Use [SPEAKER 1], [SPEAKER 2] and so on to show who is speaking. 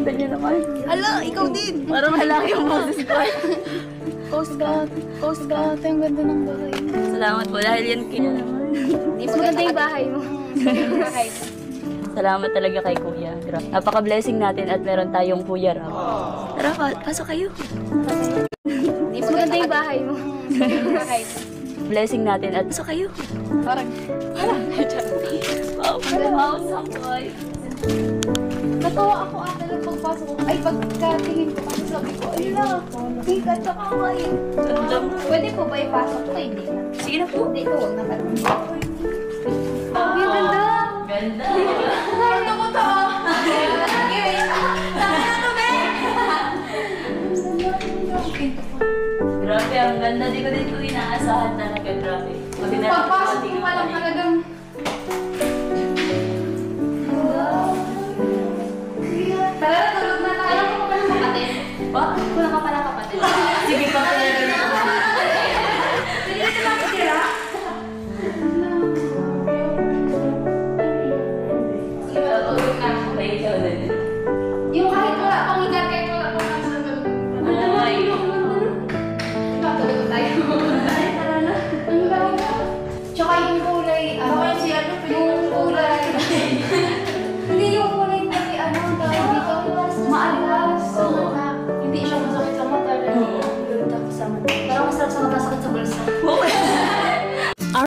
[SPEAKER 1] ganda niya naman.
[SPEAKER 2] Hala, ikaw din.
[SPEAKER 1] Parang halaki yung boses ko.
[SPEAKER 2] Coast Guard. Coast Guard. Ang ganda ng bahay mo.
[SPEAKER 1] Salamat po dahil yan kaya naman.
[SPEAKER 2] Mas maganda yung bahay mo. Bahay mo.
[SPEAKER 1] Salamat talaga kay Kuya. Napaka-blessing natin at meron tayong Kuya Ram. Tara, pasok kayo.
[SPEAKER 2] Mas maganda yung bahay mo. Bahay mo.
[SPEAKER 1] Blessing natin at pasok kayo.
[SPEAKER 2] Parang,
[SPEAKER 1] Wow, sakoy.
[SPEAKER 2] natawa ako ata lang pagpasok ko. Ay, pagkatingin ko, kasi sabi ko, ay na, tika, tsaka kayo. Pwede po ba ipasok ko? Hindi na.
[SPEAKER 1] Sige na po.
[SPEAKER 2] Hindi ko, huwag na pala. Ang ganda.
[SPEAKER 1] Ganda.
[SPEAKER 2] Gusto ko to. Sige. Tama na to, be.
[SPEAKER 1] Grabe, ang ganda. Di ko din ito inaasahan talaga. Grabe.
[SPEAKER 2] Pagpasok ko pa lang talaga